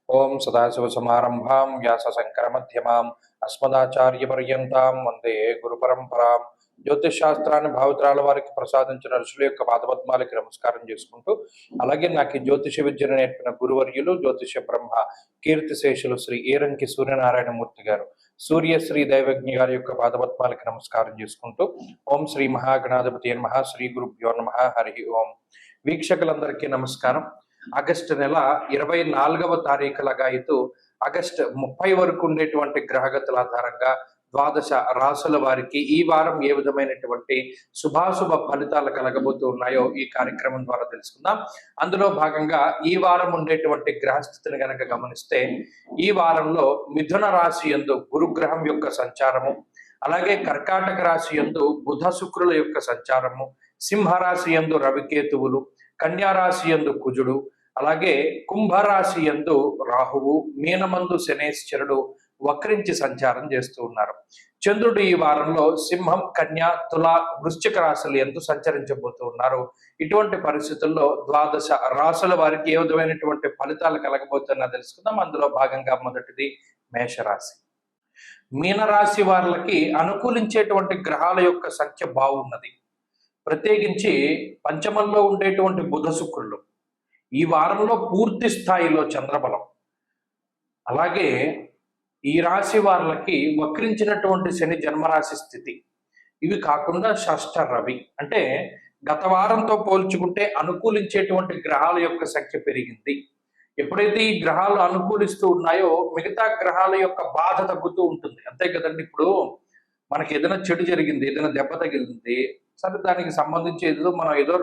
ఓం సదాశివసమారంభాం వ్యాసశంకరమధ్యమాం అస్మదాచార్యపర్యంతాం వందే గురు పరంపరాం. జ్యోతిష్ శాస్త్రాన్ని భావితరాల వారికి ప్రసాదించిన ఋషుల యొక్క పాదపద్మాలకి నమస్కారం చేసుకుంటూ, అలాగే నాకు జ్యోతిష విద్యను నేర్పిన గురువర్యులు జ్యోతిష బ్రహ్మ కీర్తిశేషులు శ్రీ ఏరంకి సూర్యనారాయణమూర్తి గారు సూర్యశ్రీ దైవజ్ఞ గారి యొక్క పాదపద్మాలకి నమస్కారం చేసుకుంటూ, ఓం శ్రీ మహాగణాధిపతి నమః, శ్రీ గురుభ్యో నమః, హరి ఓం. వీక్షకులందరికీ నమస్కారం. ఆగస్టు నెల 24వ తారీఖు లగాయతు ఆగస్టు 30 వరకు ఉండేటువంటి గ్రహగతుల ఆధారంగా ద్వాదశ రాసుల వారికి ఈ వారం ఏ విధమైనటువంటి శుభాశుభ ఫలితాలు కలగబోతూ ఉన్నాయో ఈ కార్యక్రమం ద్వారా తెలుసుకుందాం. అందులో భాగంగా ఈ వారం ఉండేటువంటి గ్రహస్థితిని కనుక గమనిస్తే, ఈ వారంలో మిథున రాశి యందు గురుగ్రహం యొక్క సంచారము, అలాగే కర్కాటక రాశి యందు బుధ శుక్రుల యొక్క సంచారము, సింహరాశి యందు రవికేతువులు, కన్యారాశి యందు కుజుడు, అలాగే కుంభరాశి యందు రాహువు, మీనమందు శనేశ్వరుడు వక్రించి సంచారం చేస్తూ ఉన్నారు. చంద్రుడు ఈ వారంలో సింహం, కన్య, తుల, వృశ్చిక రాశులు యందు సంచరించబోతూ ఉన్నారు. ఇటువంటి పరిస్థితుల్లో ద్వాదశ రాశుల వారికి ఏ విధమైనటువంటి ఫలితాలు కలగబోతున్నా తెలుసుకుందాం. అందులో భాగంగా మొదటిది మేషరాశి. మీనరాశి వారికి అనుకూలించేటువంటి గ్రహాల యొక్క సంఖ్య బాగున్నది. ప్రత్యేకించి పంచమంలో ఉండేటువంటి బుధ శుక్రులు ఈ వారంలో పూర్తి స్థాయిలో చంద్రబలం, అలాగే ఈ రాశి వారికి వక్రించినటువంటి శని జన్మరాశి స్థితి, ఇవి కాకుండా షష్ఠ రవి, అంటే గత వారంతో పోల్చుకుంటే అనుకూలించేటువంటి గ్రహాల యొక్క సంఖ్య పెరిగింది. ఎప్పుడైతే ఈ గ్రహాలు అనుకూలిస్తూ ఉన్నాయో మిగతా గ్రహాల యొక్క బాధ తగ్గుతూ ఉంటుంది, అంతే కదండి. ఇప్పుడు మనకి ఏదైనా చెడు జరిగింది, ఏదైనా దెబ్బ తగిలింది, సరే దానికి సంబంధించి ఏదో మనం ఏదో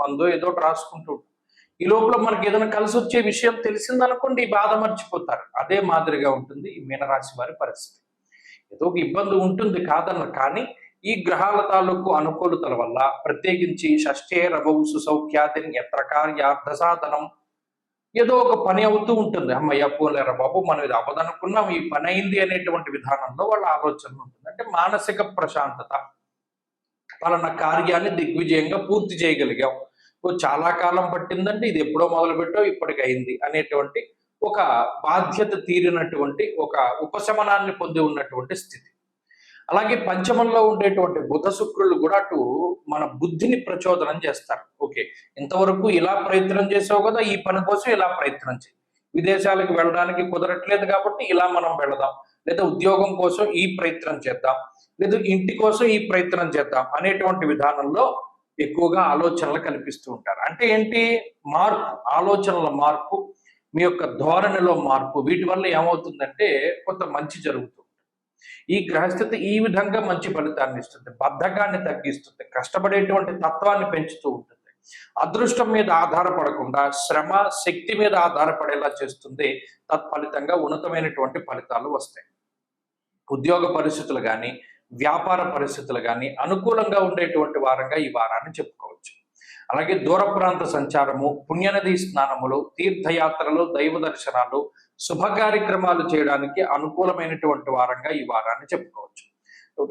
మందో ఏదో రాసుకుంటూ ఉంటాం. ఈ లోపల మనకి ఏదైనా కలిసి వచ్చే విషయం తెలిసిందనుకోండి, ఈ బాధ మర్చిపోతారు. అదే మాదిరిగా ఉంటుంది ఈ మీనరాశి వారి పరిస్థితి. ఏదో ఒక ఇబ్బంది ఉంటుంది కాదన్న, కానీ ఈ గ్రహాల తాలూకు అనుకూలతల వల్ల, ప్రత్యేకించి షష్ఠే రవౌ సుసౌఖ్యాదిని ఎత్ర కార్యార్థ సాధనం, ఏదో ఒక పని అవుతూ ఉంటుంది. అమ్మయ్య పోలేరా బాబు, మనం ఇది అవ్వదనుకున్నాం, ఈ పని అయింది అనేటువంటి విధానంలో వాళ్ళ ఆలోచన ఉంటుంది. అంటే మానసిక ప్రశాంతత, పలానా కార్యాన్ని దిగ్విజయంగా పూర్తి చేయగలిగాం, చాలా కాలం పట్టిందంటే ఇది ఎప్పుడో మొదలుపెట్టో ఇప్పటికి అయింది అనేటువంటి ఒక బాధ్యత తీరినటువంటి ఒక ఉపశమనాన్ని పొంది ఉన్నటువంటి స్థితి. అలాగే పంచమంలో ఉండేటువంటి బుధ శుక్రులు కూడా అటు మన బుద్ధిని ప్రచోదనం చేస్తారు. ఓకే, ఇంతవరకు ఇలా ప్రయత్నం చేసావు కదా, ఈ పని కోసం ఇలా ప్రయత్నం చేయి, విదేశాలకు వెళ్ళడానికి కుదరట్లేదు కాబట్టి ఇలా మనం వెళదాం, లేదా ఉద్యోగం కోసం ఈ ప్రయత్నం చేద్దాం, లేదా ఇంటి కోసం ఈ ప్రయత్నం చేద్దాం అనేటువంటి విధానంలో ఎక్కువగా ఆలోచనలు కల్పిస్తూ ఉంటారు. అంటే ఏంటి, మార్పు, ఆలోచనల మార్పు, మీ యొక్క ధోరణిలో మార్పు, వీటి వల్ల ఏమవుతుందంటే కొంత మంచి జరుగుతుంది. ఈ గ్రహస్థితి ఈ విధంగా మంచి ఫలితాన్ని ఇస్తుంది, బద్ధకాన్ని తగ్గిస్తుంది, కష్టపడేటువంటి తత్వాన్ని పెంచుతూ ఉంటుంది, అదృష్టం మీద ఆధారపడకుండా శ్రమ శక్తి మీద ఆధారపడేలా చేస్తుంది. తత్ఫలితంగా ఉన్నతమైనటువంటి ఫలితాలు వస్తాయి. ఉద్యోగ పరిస్థితులు కానీ, వ్యాపార పరిస్థితులు కానీ అనుకూలంగా ఉండేటువంటి వారంగా ఈ వారాన్ని చెప్పుకోవచ్చు. అలాగే దూర ప్రాంత సంచారము, పుణ్యనది స్నానములు, తీర్థయాత్రలు, దైవ దర్శనాలు, శుభ కార్యక్రమాలు చేయడానికి అనుకూలమైనటువంటి వారంగా ఈ వారాన్ని చెప్పుకోవచ్చు.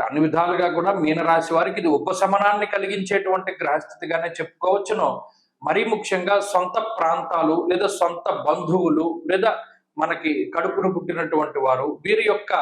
అన్ని విధాలుగా కూడా మీనరాశి వారికి ఇది ఉపశమనాన్ని కలిగించేటువంటి గ్రహస్థితిగానే చెప్పుకోవచ్చును. మరీ ముఖ్యంగా సొంత ప్రాంతాలు, లేదా సొంత బంధువులు, లేదా మనకి కడుపును పుట్టినటువంటి వారు, వీరి యొక్క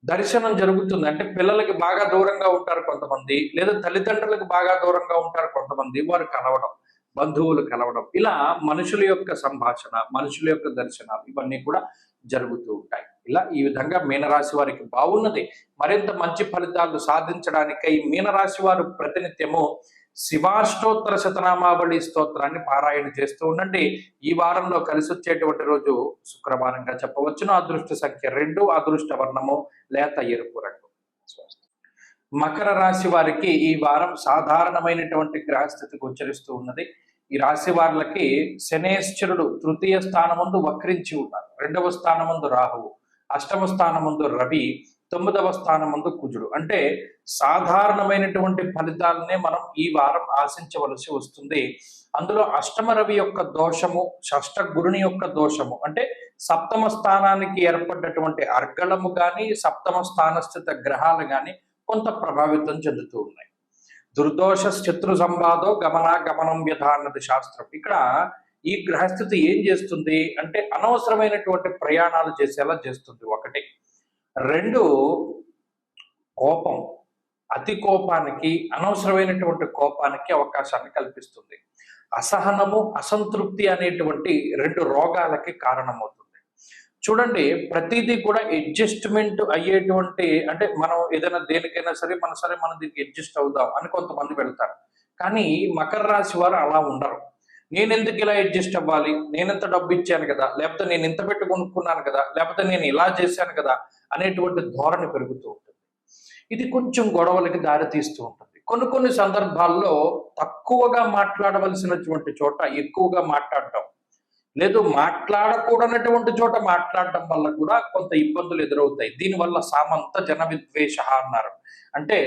దర్శనం జరుగుతుంది. అంటే పిల్లలకి బాగా దూరంగా ఉంటారు కొంతమంది, లేదా తల్లిదండ్రులకు బాగా దూరంగా ఉంటారు కొంతమంది, వారు కలవడం, బంధువులు కలవడం, ఇలా మనుషుల యొక్క సంభాషణ, మనుషుల యొక్క దర్శనాలు ఇవన్నీ కూడా జరుగుతూ ఉంటాయి. ఇలా ఈ విధంగా మీనరాశి వారికి బాగున్నది. మరింత మంచి ఫలితాలు సాధించడానికై మీనరాశి వారు ప్రతినిత్యము శివాష్టోత్తర శతనామావళి స్తోత్రాన్ని పారాయణ చేస్తూ ఉండండి. ఈ వారంలో కలిసి వచ్చేటువంటి రోజు శుక్రవారంగా చెప్పవచ్చును. అదృష్ట సంఖ్య 2, అదృష్ట వర్ణము లేత ఎరుపు రంగు. మకర రాశి వారికి ఈ వారం సాధారణమైనటువంటి గ్రహస్థితి గోచరిస్తూ ఉన్నది. ఈ రాశి వారికి శనేశ్వరుడు తృతీయ స్థానమందు వక్రించి ఉన్నారు, 2వ స్థానమందు రాహువు, 8వ స్థానమందు రవి, 9వ స్థానమందు కుజుడు. అంటే సాధారణమైనటువంటి ఫలితాలనే మనం ఈ వారం ఆశించవలసి వస్తుంది. అందులో అష్టమ రవి యొక్క దోషము, షష్ఠ గురుని యొక్క దోషము, అంటే సప్తమ స్థానానికి ఏర్పడ్డటువంటి అర్గళము కానీ, సప్తమ స్థానస్థిత గ్రహాలు కానీ కొంత ప్రభావితం చెందుతూ ఉన్నాయి. దుర్దోష శత్రు సంవాదో గమనాగమనం వ్యధ అన్నది శాస్త్రం. ఇక్కడ ఈ గ్రహస్థితి ఏం చేస్తుంది అంటే అనవసరమైనటువంటి ప్రయాణాలు చేసేలా చేస్తుంది ఒకటి. రెండు, కోపం, అతి కోపానికి, అనవసరమైనటువంటి కోపానికి అవకాశాన్ని కల్పిస్తుంది. అసహనము, అసంతృప్తి అనేటువంటి రెండు రోగాలకి కారణమవుతుంది. చూడండి, ప్రతిదీ కూడా అడ్జస్ట్మెంట్ అయ్యేటువంటి, అంటే మనం ఏదైనా దేనికైనా సరే మనం దీనికి అడ్జస్ట్ అవుదాం అని కొంతమంది వెళ్తారు. కానీ మకర రాశి వారు అలా ఉండరు. నేను ఎందుకు ఇలా అడ్జస్ట్ అవ్వాలి, నేను ఎంత డబ్బు ఇచ్చాను కదా, లేకపోతే నేను ఇంత పెట్టి కొనుక్కున్నాను కదా, లేకపోతే నేను ఇలా చేశాను కదా అనేటువంటి ధోరణి పెరుగుతూ ఉంటుంది. ఇది కొంచెం గొడవలకి దారి తీస్తూ ఉంటుంది. కొన్ని సందర్భాల్లో తక్కువగా మాట్లాడవలసినటువంటి చోట ఎక్కువగా మాట్లాడటం, లేదు మాట్లాడకూడనటువంటి చోట మాట్లాడటం వల్ల కూడా కొంత ఇబ్బందులు ఎదురవుతాయి. దీనివల్ల సామంత జన విద్వేష అన్నారు. అంటే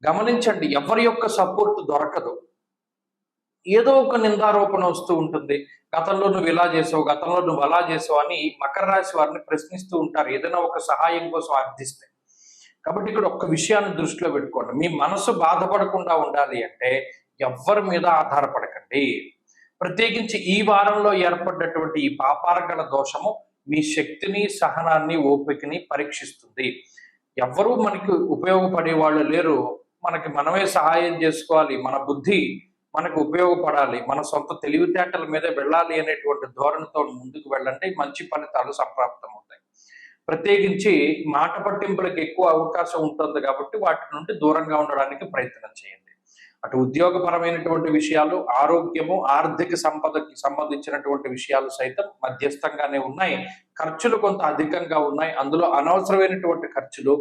గమనించండి, ఎవరి యొక్క సపోర్ట్ దొరకదు. ఏదో ఒక నిందారోపణ వస్తూ ఉంటుంది. గతంలో నువ్వు ఇలా చేసావు, గతంలో నువ్వు అలా చేసావు అని మకర రాశి వారిని ప్రశ్నిస్తూ ఉంటారు ఏదైనా ఒక సహాయం కోసం అర్థిస్తే. కాబట్టి ఇక్కడ ఒక్క విషయాన్ని దృష్టిలో పెట్టుకోండి. మీ మనసు బాధపడకుండా ఉండాలి అంటే ఎవ్వరి మీద ఆధారపడకండి. ప్రత్యేకించి ఈ వారంలో ఏర్పడ్డటువంటి ఈ పాపార్గల దోషము మీ శక్తిని, సహనాన్ని, ఓపికని పరీక్షిస్తుంది. ఎవ్వరూ మనకి ఉపయోగపడే వాళ్ళు లేరు. మనకి మనమే సహాయం చేసుకోవాలి, మన బుద్ధి మనకు ఉపయోగపడాలి, మన సొంత తెలివితేటల మీద వెళ్ళాలి అనేటువంటి ధోరణితో ముందుకు వెళ్ళండి, మంచి ఫలితాలు సంప్రాప్తం అవుతాయి. ప్రత్యేకించి మాట పట్టింపులకు ఎక్కువ అవకాశం ఉంటుంది కాబట్టి వాటి నుండి దూరంగా ఉండడానికి ప్రయత్నం చేయండి. అటు ఉద్యోగపరమైనటువంటి విషయాలు, ఆరోగ్యము, ఆర్థిక సంపదకి సంబంధించినటువంటి విషయాలు సైతం మధ్యస్థంగానే ఉన్నాయి. ఖర్చులు కొంత అధికంగా ఉన్నాయి. అందులో అనవసరమైనటువంటి ఖర్చులు,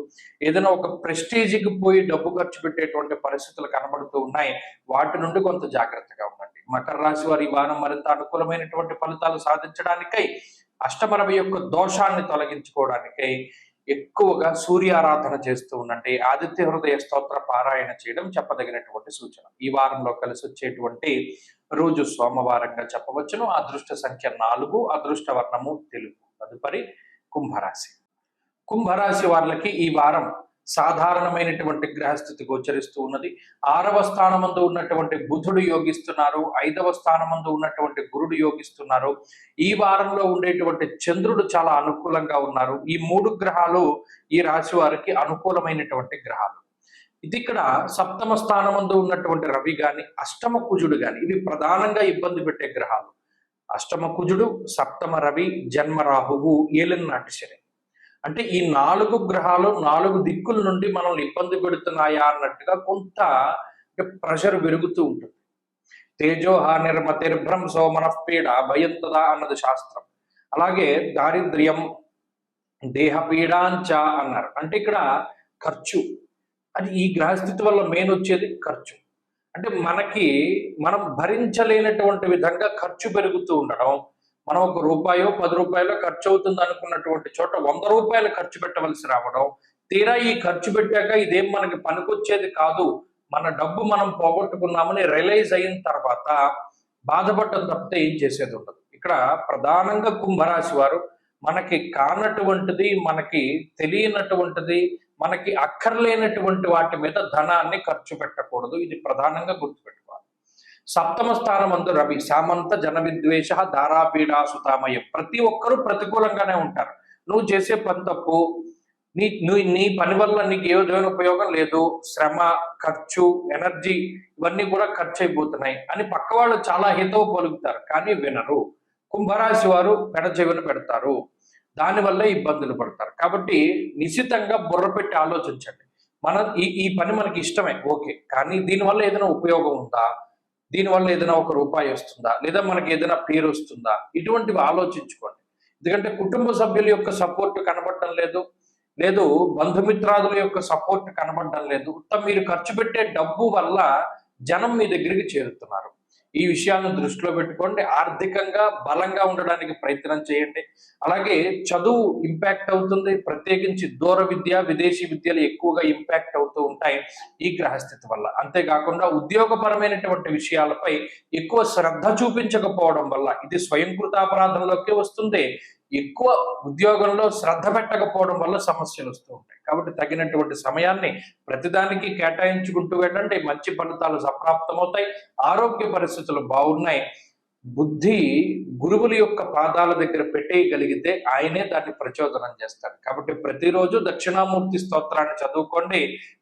ఏదైనా ఒక ప్రెస్టీజ్కి పోయి డబ్బు ఖర్చు పెట్టేటువంటి పరిస్థితులు కనబడుతూ ఉన్నాయి. వాటి నుండి కొంత జాగ్రత్తగా ఉండండి. మకర రాశి వారి ఈ వారం మరింత అనుకూలమైనటువంటి ఫలితాలు సాధించడానికై, అష్టమరవి యొక్క దోషాన్ని తొలగించుకోవడానికై ఎక్కువగా సూర్యారాధన చేస్తూ ఉండండి. ఆదిత్య హృదయ స్తోత్ర పారాయణ చేయడం చెప్పదగినటువంటి సూచన. ఈ వారంలో కలిసి వచ్చేటువంటి రోజు సోమవారంగా చెప్పవచ్చును. అదృష్ట సంఖ్య 4, అదృష్ట వర్ణము తెలుగు. తదుపరి కుంభరాశి. కుంభరాశి వాళ్ళకి ఈ వారం సాధారణమైనటువంటి గ్రహస్థితి గోచరిస్తూ ఉన్నది. 6వ స్థానమందు ఉన్నటువంటి బుధుడు యోగిస్తున్నారు, 5వ స్థానమందు ఉన్నటువంటి గురుడు యోగిస్తున్నారు. ఈ వారంలో ఉండేటువంటి చంద్రుడు చాలా అనుకూలంగా ఉన్నారు. ఈ 3 గ్రహాలు ఈ రాశి వారికి అనుకూలమైనటువంటి గ్రహాలు. ఇది ఇక్కడ 7వ స్థానమందు ఉన్నటువంటి రవి గాని, అష్టమ కుజుడు గాని, ఇవి ప్రధానంగా ఇబ్బంది పెట్టే గ్రహాలు. అష్టమ కుజుడు, 7వ రవి, జన్మ రాహువు, ఏలినాటి శని. అంటే ఈ 4 గ్రహాలు 4 దిక్కుల నుండి మనల్ని ఇబ్బంది పెడుతున్నాయా అన్నట్టుగా కొంత ప్రెషర్ పెరుగుతూ ఉంటుంది. తేజోహ నిర్మతిర్భ్రంశో మనఃపీడ భయంతదా అన్నది శాస్త్రం. అలాగే దారిద్ర్యం, దేహపీడాంచ అన్నారు. అంటే ఇక్కడ ఖర్చు, అది ఈ గ్రహస్థితి వల్ల మెయిన్ వచ్చేది ఖర్చు. అంటే మనం భరించలేనటువంటి విధంగా ఖర్చు పెరుగుతూ ఉండడం. మనం ఒక రూపాయో 10 రూపాయలు ఖర్చు అవుతుంది అనుకున్నటువంటి చోట 100 రూపాయలు ఖర్చు పెట్టవలసి రావడం. తీరా ఈ ఖర్చు పెట్టాక ఇదేం మనకి పనికొచ్చేది కాదు, మన డబ్బు మనం పోగొట్టుకున్నామని రియలైజ్ అయిన తర్వాత బాధపడటం తప్పితే ఏం చేసేది ఉండదు. ఇక్కడ ప్రధానంగా కుంభరాశి వారు మనకి కానటువంటిది, మనకి తెలియనటువంటిది, మనకి అక్కర్లేనటువంటి వాటి మీద ధనాన్ని ఖర్చు పెట్టకూడదు. ఇది ప్రధానంగా గుర్తుపెట్టుకోవాలి. 7వ స్థానమందు రవి, సామంత జన విద్వేష దారాపీడా సుతామయం. ప్రతి ఒక్కరూ ప్రతికూలంగానే ఉంటారు. నువ్వు చేసే పని తప్పు, నీ పని వల్ల నీకు ఏ విధమైన ఉపయోగం లేదు, శ్రమ, ఖర్చు, ఎనర్జీ ఇవన్నీ కూడా ఖర్చు అయిపోతున్నాయి అని పక్క వాళ్ళు చాలా హితవు పలుకుతారు, కానీ వినరు. కుంభరాశి వారు పెడచెవిన పెడతారు, దానివల్ల ఇబ్బందులు పడతారు. కాబట్టి నిశ్చితంగా బుర్ర పెట్టి ఆలోచించండి. ఈ పని మనకి ఇష్టమే, ఓకే, కానీ దీనివల్ల ఏదైనా ఉపయోగం ఉందా, దీనివల్ల ఏదైనా ఒక రూపాయి వస్తుందా, లేదా మనకి ఏదైనా పేరు వస్తుందా, ఇటువంటివి ఆలోచించుకోండి. ఎందుకంటే కుటుంబ సభ్యుల యొక్క సపోర్ట్ కనబడటం లేదు, బంధుమిత్రాదుల యొక్క సపోర్ట్ కనబడటం లేదు. మీరు ఖర్చు పెట్టే డబ్బు వల్ల జనం మీ దగ్గరికి చేరుతున్నారు. ఈ విషయాలను దృష్టిలో పెట్టుకోండి. ఆర్థికంగా బలంగా ఉండడానికి ప్రయత్నం చేయండి. అలాగే చదువు ఇంపాక్ట్ అవుతుంది. ప్రత్యేకించి దూర విద్య, విదేశీ విద్యలు ఎక్కువగా ఇంపాక్ట్ అవుతూ ఉంటాయి ఈ గ్రహస్థితి వల్ల. అంతేకాకుండా ఉద్యోగపరమైనటువంటి విషయాలపై ఎక్కువ శ్రద్ధ చూపించకపోవడం వల్ల ఇది స్వయంకృతాపరాధంలోకి వస్తుంది. ఎక్కువ ఉద్యోగంలో శ్రద్ధ పెట్టకపోవడం వల్ల సమస్యలు వస్తూ ఉంటాయి. కాబట్టి తగినటువంటి సమయాన్ని ప్రతిదానికి కేటాయించుకుంటూ వెళ్ళండి. మంచి ఫలితాలు సంప్రాప్తమవుతాయి. ఆరోగ్య పరిస్థితులు బాగున్నాయి. బుద్ధి గురువుల యొక్క పాదాల దగ్గర పెట్టేయగలిగితే ఆయనే దాన్ని ప్రచోదనం చేస్తాడు. కాబట్టి ప్రతిరోజు దక్షిణామూర్తి స్తోత్రాన్ని చదువుకోండి,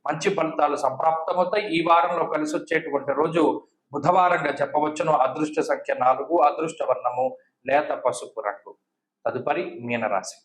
మంచి ఫలితాలు సంప్రాప్తమవుతాయి. ఈ వారంలో కలిసి వచ్చేటువంటి రోజు బుధవారంగా చెప్పవచ్చును. అదృష్ట సంఖ్య 4, అదృష్ట వర్ణము లేత పసుపు రంగు. తదుపరి మీనరాశి.